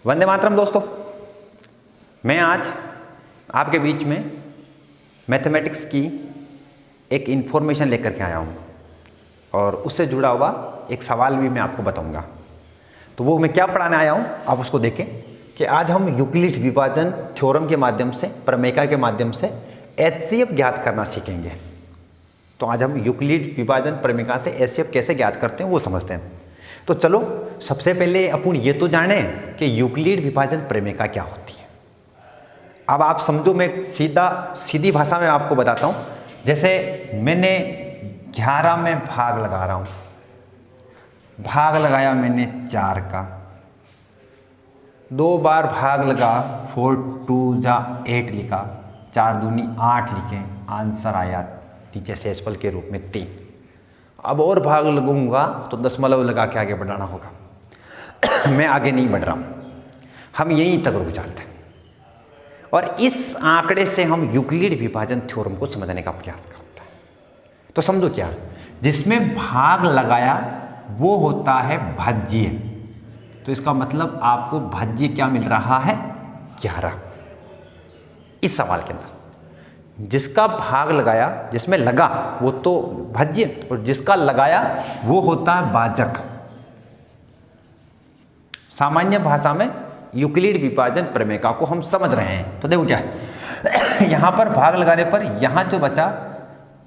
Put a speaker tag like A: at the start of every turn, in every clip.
A: वंदे मातरम दोस्तों। मैं आज आपके बीच में मैथमेटिक्स की एक इन्फॉर्मेशन लेकर के आया हूँ और उससे जुड़ा हुआ एक सवाल भी मैं आपको बताऊँगा। तो वो मैं क्या पढ़ाने आया हूँ आप उसको देखें कि आज हम यूक्लिड विभाजन थ्योरम के माध्यम से, प्रमेय के माध्यम से एचसीएफ ज्ञात करना सीखेंगे। तो आज हम यूक्लिड विभाजन प्रमेय से एचसीएफ कैसे ज्ञात करते हैं वो समझते हैं। तो चलो सबसे पहले अपन ये तो जाने कि यूक्लिड विभाजन प्रमेय क्या होती है। अब आप समझो, मैं सीधी भाषा में आपको बताता हूँ। जैसे मैंने 11 में भाग लगा रहा हूँ, भाग लगाया मैंने 4 का, 2 बार भाग लगा, 4 2 जा 8 लिखा, 4 दूनी 8 लिखे, आंसर आया नीचे शेषफल के रूप में 3। अब और भाग लगूंगा तो दशमलव लगा के आगे बढ़ाना होगा। मैं आगे नहीं बढ़ रहा हूँ, हम यहीं तक रुक जाते हैं और इस आंकड़े से हम यूक्लिड विभाजन थ्योरम को समझने का प्रयास करते हैं। तो समझो क्या, जिसमें भाग लगाया वो होता है भाज्य। तो इसका मतलब आपको भाज्य क्या मिल रहा है? 11। इस सवाल के अंदर जिसका भाग लगाया, जिसमें लगा वो तो भाज्य, और जिसका लगाया वो होता है भाजक। सामान्य भाषा में यूक्लिड विभाजन प्रमेय को हम समझ रहे हैं। तो देखो क्या है, यहां पर भाग लगाने पर यहां जो बचा,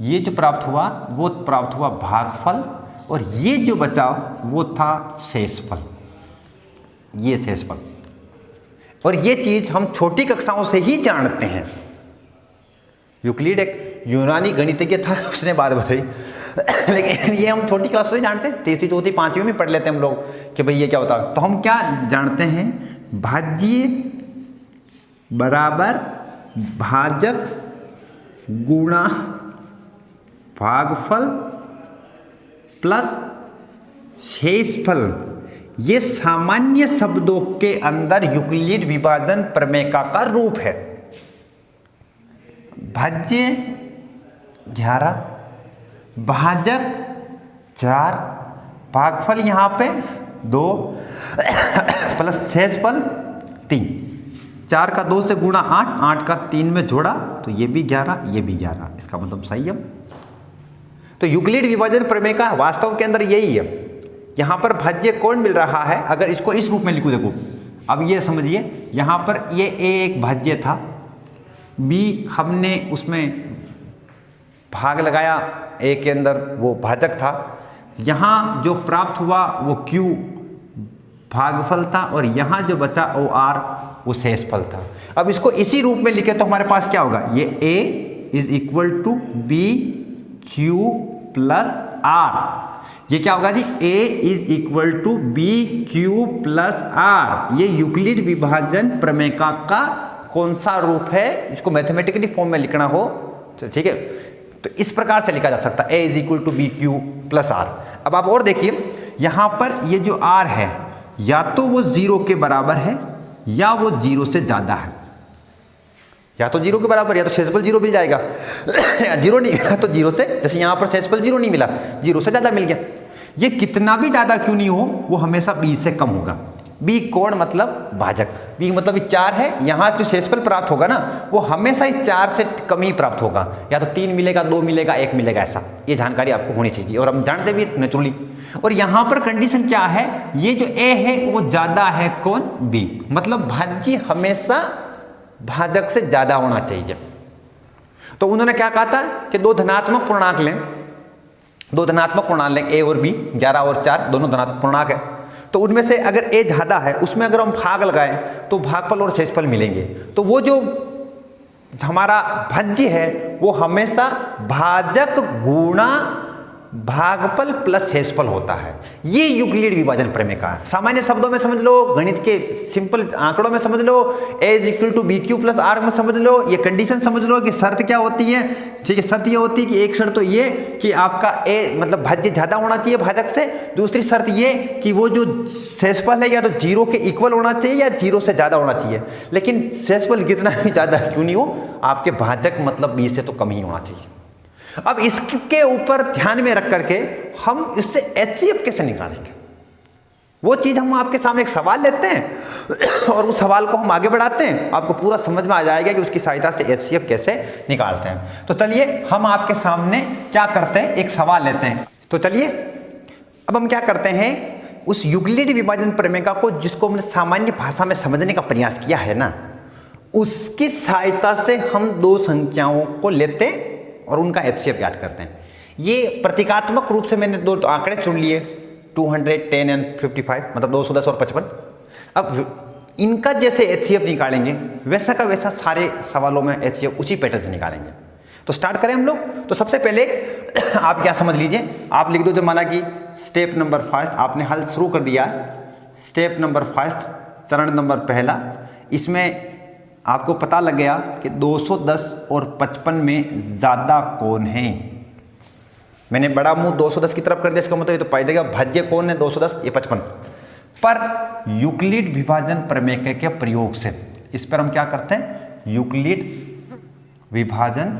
A: ये जो प्राप्त हुआ वो प्राप्त हुआ भागफल, और ये जो बचा वो था शेषफल। ये शेषफल, और ये चीज हम छोटी कक्षाओं से ही जानते हैं। यूक्लिड एक यूनानी गणितज्ञ था, उसने बात बताई, लेकिन ये हम छोटी क्लास से जानते हैं, तीसरी चौथी पांचवी में पढ़ लेते हैं हम लोग कि भाई ये क्या होता है। तो हम क्या जानते हैं, भाज्य बराबर भाजक गुणा भागफल प्लस शेषफल। ये सामान्य शब्दों के अंदर यूक्लिड विभाजन प्रमेय का रूप है। भाज्य 11, भाजक 4, भागफल यहां पे 2 प्लस शेषफल 3। 4 का 2 से गुणा 8, 8 का 3 में जोड़ा तो ये भी 11, ये भी 11, इसका मतलब संयम। तो यूक्लिड विभाजन प्रमेय का वास्तव के अंदर यही है। यहां पर भाज्य कौन मिल रहा है? अगर इसको इस रूप में लिखूं, देखो अब ये समझिए, यहां पर ये एक भाज्य था, बी हमने उसमें भाग लगाया, ए के अंदर वो भाजक था, यहाँ जो प्राप्त हुआ वो क्यू भागफल था, और यहाँ जो बचा वो आर वो शेषफल था। अब इसको इसी रूप में लिखे तो हमारे पास क्या होगा, ये A is equal to B Q plus R. ये क्या होगा जी, A is equal to B Q plus R. ये यूक्लिड विभाजन प्रमेय का कौन सा रूप है? इसको मैथमेटिकली फॉर्म में लिखना हो तो ठीक है, तो इस प्रकार से लिखा जा सकता है, A is equal to B Q plus R. अब आप और देखिए, यहां पर ये जो आर है या तो वो 0 के बराबर है या वो 0 से ज्यादा है। या तो 0 के बराबर, या तो शेषफल 0 मिल जाएगा। 0 नहीं मिला तो 0 से, जैसे यहां पर शेषफल 0 नहीं मिला, 0 से ज्यादा मिल गया। ये कितना भी ज्यादा क्यों नहीं हो, वो हमेशा बी से कम होगा। बी कोण मतलब भाजक, बी मतलब 4 है, यहाँ जो शेषफल प्राप्त होगा ना वो हमेशा इस 4 से कम ही प्राप्त होगा। या तो 3 मिलेगा, 2 मिलेगा, 1 मिलेगा, ऐसा ये जानकारी आपको होनी चाहिए, और हम जानते भी नेचुरली। और यहाँ पर कंडीशन क्या है, ये जो ए है वो ज्यादा है कौन? बी। मतलब भाज्य हमेशा भाजक से ज्यादा होना चाहिए। तो उन्होंने क्या कहा था कि 2 धनात्मक पूर्णांक लें, 2 धनात्मक पूर्णांक लें, ए और बी, 11 और 4 दोनों धनात्मक पूर्णांक है। तो उनमें से अगर ए ज्यादा है, उसमें अगर हम भाग लगाएं तो भागफल और शेषफल मिलेंगे। तो वो जो हमारा भाज्य है वो हमेशा भाजक गुणा भागफल प्लस शेषफल होता है। ये यूक्लिड विभाजन प्रमेय का है। सामान्य शब्दों में समझ लो, गणित के सिंपल आंकड़ों में समझ लो, A is equal to B Q plus R में समझ लो। ये कंडीशन समझ लो कि शर्त क्या होती है, ठीक है। शर्त ये होती है कि एक शर्त तो ये कि आपका ए मतलब भाज्य ज्यादा होना चाहिए भाजक से, दूसरी शर्त ये कि वो जो शेषफल है या तो 0 के इक्वल होना चाहिए या 0 से ज्यादा होना चाहिए। लेकिन शेषफल कितना भी ज्यादा क्यों नहीं हो, आपके भाजक मतलब बी से तो कम ही होना चाहिए। अब इसके ऊपर ध्यान में रख करके हम इससे एचसीएफ कैसे निकालेंगे वो चीज़ हम आपके सामने एक सवाल लेते हैं और उस सवाल को हम आगे बढ़ाते हैं, आपको पूरा समझ में आ जाएगा कि उसकी सहायता से HCF कैसे निकालते हैं। तो चलिए हम आपके सामने क्या करते हैं, एक सवाल लेते हैं। तो चलिए अब हम क्या करते हैं, उस यूक्लिड विभाजन प्रमेय को जिसको हमने सामान्य भाषा में समझने का प्रयास किया है ना, उसकी सहायता से हम दो संख्याओं को लेते और उनका HCF ज्ञात करते हैं। ये प्रतीकात्मक रूप से मैंने दो आंकड़े चुन लिए, 210 एंड 55, मतलब 210 और 55। अब इनका जैसे HCF निकालेंगे वैसा का वैसा सारे सवालों में HCF उसी पैटर्न से निकालेंगे। तो स्टार्ट करें हम लोग। तो सबसे पहले आप क्या समझ लीजिए, आप लिख दो जो माना कि स्टेप नंबर फर्स्ट आपने हल शुरू कर दिया, स्टेप नंबर फर्स्ट चरण नंबर पहला, इसमें आपको पता लग गया कि 210 और 55 में ज़्यादा कौन है। मैंने बड़ा मुंह 210 की तरफ कर दिया, इसका मतलब ये तो पाई देगा भाज्य कौन है, 210 ये 55। पर यूक्लिड विभाजन प्रमेय के प्रयोग से इस पर हम क्या करते हैं, यूक्लिड विभाजन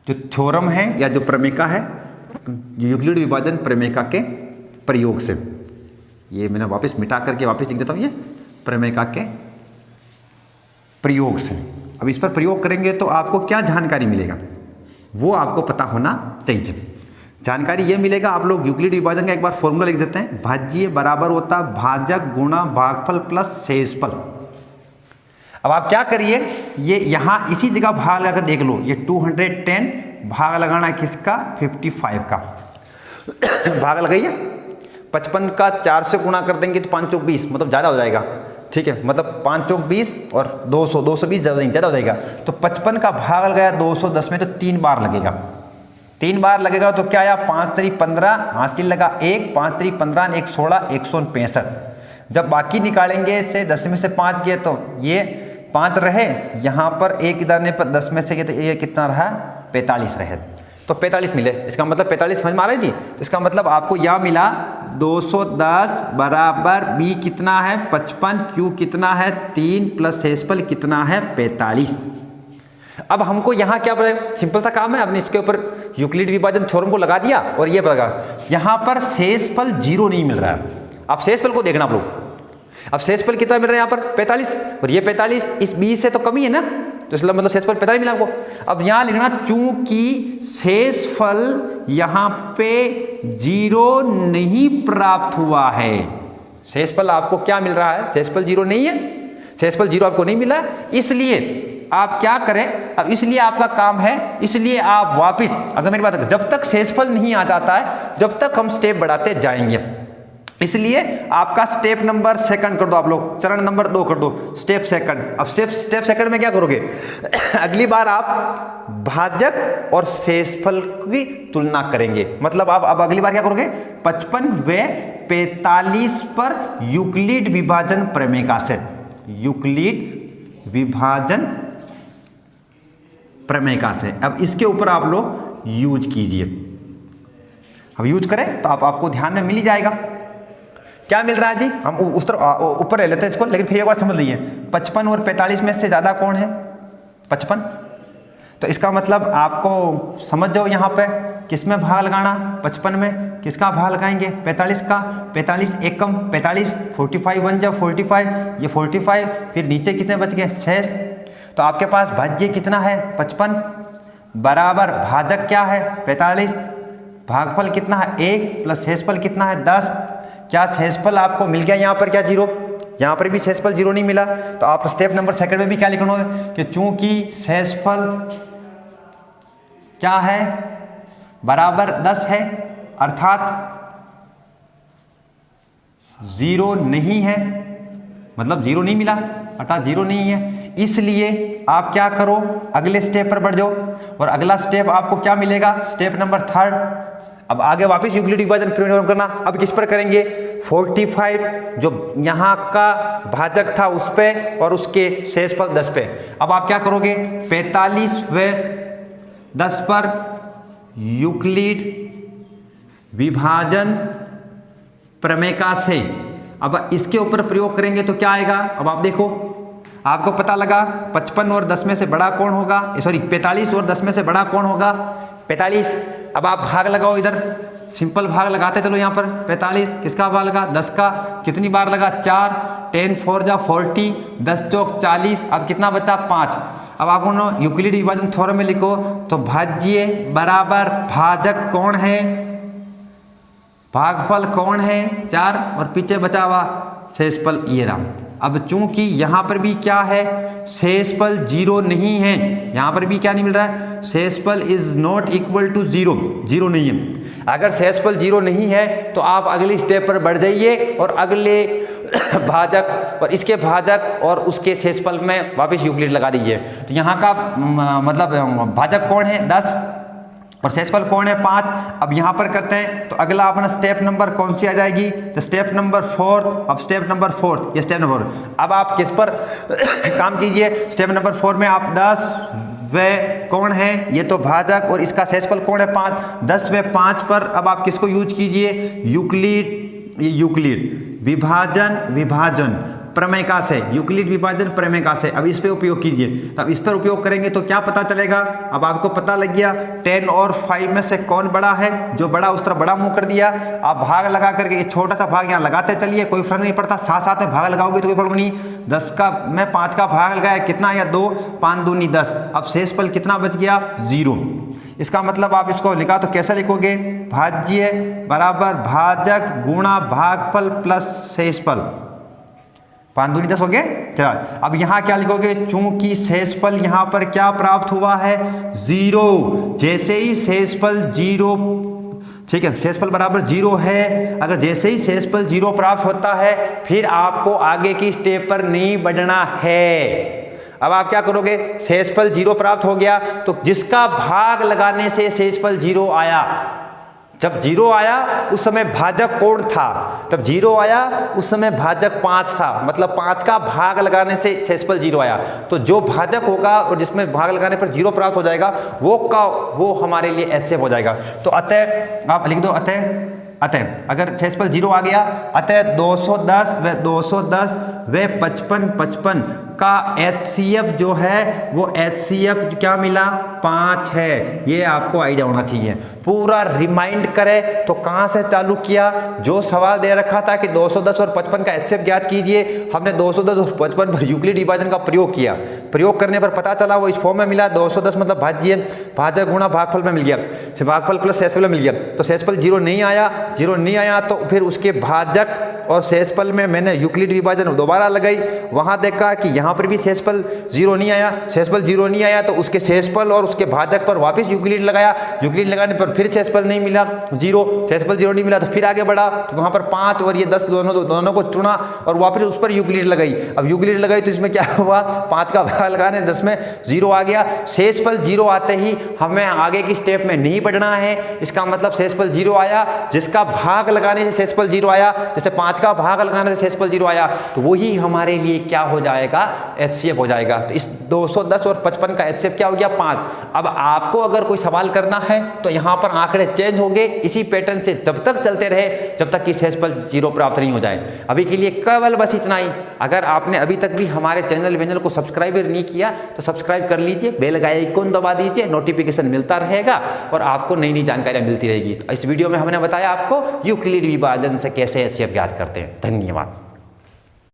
A: जो थ्योरम है या जो प्रमेय है, यूक्लिड विभाजन प्रमेय के प्रयोग से, ये मैंने वापस मिटा करके वापस लिख देता हूँ, ये प्रमेय के प्रयोग से। अब इस पर प्रयोग करेंगे तो आपको क्या जानकारी मिलेगा वो आपको पता होना चाहिए। जानकारी ये मिलेगा, आप लोग यूक्लिड विभाजन का एक बार फॉर्मूला लिख देते हैं, भाज्य बराबर होता भाजक गुणा भागफल प्लस शेषफल। अब आप क्या करिए, ये यहाँ इसी जगह भाग लगाकर देख लो, ये 210 भाग लगाना किसका, 55 का भाग लगाइए, 55 का 4 से गुणा कर देंगे तो 5 चौक 20, मतलब ज़्यादा हो जाएगा, ठीक है, मतलब 5 चौक 20 और 220 ज़्यादा हो जाएगा। तो 55 का भाग लगाया 210 में तो 3 बार लगेगा, 3 बार लगेगा तो क्या आया, 5 3 15, हासिल लगा 1, 5 3 15, 1 16, 165। जब बाकी निकालेंगे से 10 में से 5 गए तो ये 5 रहे, यहाँ पर 1 इधर ने पर 10 में से गए तो ये कितना रहा, 45 रहे, तो 45 मिले। इसका मतलब 45 समझ में आ रही थी। तो इसका मतलब आपको यह मिला 210 बराबर बी कितना है 55, क्यू कितना है 3 प्लस शेषफल कितना है 45। अब हमको यहाँ क्या बोले, सिंपल सा काम है, हमने इसके ऊपर यूक्लिड विभाजन थ्योरम को लगा दिया और ये लगा, यहाँ पर शेषफल 0 नहीं मिल रहा है। अब शेषफल को देखना आप लोग, अब शेषफल कितना मिल रहा है यहाँ पर 45, और ये 45 इस 20 से तो कम ही है ना, तो इसलिए मतलब शेषफल 45 मिला आपको। अब यहाँ लिखना चूंकि शेषफल यहाँ पे 0 नहीं प्राप्त हुआ है, शेषफल आपको क्या मिल रहा है, शेषफल 0 नहीं है, शेषफल 0 आपको नहीं मिला, इसलिए आप क्या करें, अब इसलिए आपका काम है, इसलिए आप वापिस, अगर मेरी बात है, जब तक शेषफल नहीं आ जाता है जब तक हम स्टेप बढ़ाते जाएंगे, इसलिए आपका स्टेप नंबर सेकंड कर दो आप लोग, चरण नंबर 2 कर दो, स्टेप सेकंड। अब स्टेप सेकंड में क्या करोगे अगली बार आप भाजक और शेषफल की तुलना करेंगे, मतलब आप अब अगली बार क्या करोगे 55 व 45 पर यूक्लिड विभाजन प्रमेय का से, यूक्लिड विभाजन प्रमेय का से, अब इसके ऊपर आप लोग यूज कीजिए। अब यूज करें तो आपको ध्यान में मिल ही जाएगा क्या मिल रहा है जी। हम उस तरह ऊपर ले लेते हैं इसको, लेकिन फिर एक बार समझ लीजिए 55 और 45 में से ज़्यादा कौन है 55, तो इसका मतलब आपको समझ जाओ यहाँ पे किस में भाग लगाना, 55 में किसका भाग लगाएंगे 45 का, 45 एक कम 45, 45 1 जा 45, ये 45, फिर नीचे कितने बच गए 6, तो आपके पास भाज्य कितना है 55 बराबर भाजक क्या है 45, भागफल कितना है 1 प्लस शेषफल कितना है 10। क्या शेषफल आपको मिल गया यहाँ पर, क्या 0, यहाँ पर भी शेषफल 0 नहीं मिला, तो आप स्टेप नंबर सेकंड में भी क्या लिखना होगा कि चूंकि शेषफल क्या है बराबर 10 है, अर्थात 0 नहीं है, मतलब 0 नहीं मिला अर्थात 0 नहीं है, इसलिए आप क्या करो अगले स्टेप पर बढ़ जाओ, और अगला स्टेप आपको क्या मिलेगा स्टेप नंबर 3। अब आगे वापस यूक्लिड विभाजन प्रयोग करना, अब किस पर करेंगे 45 जो यहाँ का भाजक था उस पे और उसके शेषफल 10 पे। अब आप क्या करोगे 45 व 10 पर यूक्लिड विभाजन प्रमेय का से, अब इसके ऊपर प्रयोग करेंगे तो क्या आएगा। अब आप देखो आपको पता लगा 55 और 10 में से बड़ा कौन होगा, सॉरी 45 और 10 में से बड़ा कौन होगा 45। अब आप भाग लगाओ इधर सिंपल भाग लगाते चलो यहाँ पर 45, किसका भाग लगा 10 का, कितनी बार लगा 4, 10 4 जा 40, 10 चौक 40, अब कितना बचा 5। अब आप यूक्लिड विभाजन थ्योरम में लिखो तो भाज्य बराबर भाजक कौन है, भागफल कौन है 4, और पीछे बचा हुआ शेषफल ये रहा। अब चूंकि यहाँ पर भी क्या है, शेषफल 0 नहीं है, यहाँ पर भी क्या नहीं मिल रहा है, शेषफल इज नॉट इक्वल टू 0, 0 नहीं है। अगर शेषफल 0 नहीं है तो आप अगली स्टेप पर बढ़ जाइए और अगले भाजक और इसके भाजक और उसके शेषफल में वापस यूक्लिड लगा दीजिए। तो यहाँ का मतलब भाजक कौन है 10 और शेषफल कौन है 5। अब यहाँ पर करते हैं तो अगला अपना स्टेप नंबर कौन सी आ जाएगी, तो स्टेप नंबर 4। अब स्टेप नंबर 4 ये स्टेप नंबर, अब आप किस पर काम कीजिए, स्टेप नंबर 4 में आप 10 व कौन है ये तो भाजक और इसका शेषफल कौन है 5, 10 व 5 पर अब आप किसको यूज कीजिए, यूक्लिड विभाजन प्रमेयिका से, यूक्लिड विभाजन प्रमेयिका से अब इस पे उपयोग कीजिए। तब इस पर उपयोग करेंगे तो क्या पता चलेगा, अब आपको पता लग गया 10 और 5 में से कौन बड़ा है, जो बड़ा उस तरफ बड़ा मुंह कर दिया। आप भाग लगा करके ये छोटा सा भाग यहाँ लगाते चलिए, कोई फर्क नहीं पड़ता, साथ साथ में भाग लगाओगे तो कोई प्रॉब्लम नहीं। 10 का मैं 5 का भाग लगाया कितना आया 2, 5 दूनी 10, अब शेषफल कितना बच गया 0। इसका मतलब आप इसको लिखा तो कैसा लिखोगे, भाज्य बराबर भाजक गुणा भागफल प्लस शेषफल, 5 दूनी 10 हो गए। चलो अब यहाँ क्या लिखोगे, चूंकि शेषफल यहाँ पर क्या प्राप्त हुआ है 0, जैसे ही शेषफल 0, ठीक है शेषफल बराबर 0 है, अगर जैसे ही शेषफल 0 प्राप्त होता है फिर आपको आगे की स्टेप पर नहीं बढ़ना है। अब आप क्या करोगे, शेषफल 0 प्राप्त हो गया तो जिसका भाग लगाने से शेषफल 0 आया, जब 0 आया उस समय भाजक कौन था, तब 0 आया उस समय भाजक 5 था, मतलब 5 का भाग लगाने से शेषफल 0 आया। तो जो भाजक होगा और जिसमें भाग लगाने पर 0 प्राप्त हो जाएगा वो हमारे लिए एचसीएफ हो जाएगा। तो अतः आप लिख दो अतः अगर शेषफल 0 आ गया, अतः 210 व 55 का एचसीएफ जो है वो एचसीएफ क्या मिला 5 है। ये आपको आइडिया होना चाहिए। पूरा रिमाइंड करें तो कहाँ से चालू किया, जो सवाल दे रखा था कि 210 और 55 का एचसीएफ ज्ञात कीजिए, हमने 210 और 55 पर यूक्लिड विभाजन का प्रयोग किया। प्रयोग करने पर पता चला वो इस फॉर्म में मिला, 210 मतलब भाज्य भाजक गुणा भागफल में मिल गया, भागफल प्लस शेषफल में मिल गया। तो शेषफल 0 नहीं आया तो फिर उसके भाजक और शेषफल में मैंने यूक्लिड विभाजन दोबारा लगाई, वहां देखा कि यहाँ पर भी शेषफल 0 नहीं आया, शेषफल 0 नहीं आया तो उसके शेषफल और उसके भाजक पर वापस यूक्लिड लगाया, यूक्लिड लगाने पर फिर शेषफल नहीं मिला 0, शेषफल 0 नहीं मिला तो फिर आगे बढ़ा तो वहां पर 5 और ये 10 दोनों को चुना और वापस उस पर यूक्लिड लगाई। अब यूक्लिड लगाई तो इसमें क्या हुआ, 5 का भाग लगाने 10 में 0 आ गया। शेषफल 0 आते ही हमें आगे की स्टेप में नहीं बढ़ना है, इसका मतलब शेषफल 0 आया, जिसका भाग लगाने से शेषफल 0 आया, जैसे 5 का भाग लगाने से शेषफल 0 आया तो वही हमारे लिए क्या हो जाएगा, एचसीएफ हो जाएगा। तो इस 210 और 55 का एचसीएफ क्या हो गया 5। अब आपको अगर कोई सवाल करना है तो यहाँ पर आंकड़े चेंज होंगे, इसी पैटर्न से जब तक चलते रहे जब तक कि शेषफल 0 प्राप्त नहीं हो जाए। अभी के लिए केवल बस इतना ही। अगर आपने अभी तक भी हमारे चैनल को सब्सक्राइब नहीं किया तो सब्सक्राइब कर लीजिए, बेल आइकन दबा दीजिए, नोटिफिकेशन मिलता रहेगा और आपको नई नई जानकारियां मिलती रहेगी। तो इस वीडियो में हमने बताया आपको यूक्लिड विभाजन से कैसे एचसीएफ ज्ञात करते हैं। धन्यवाद।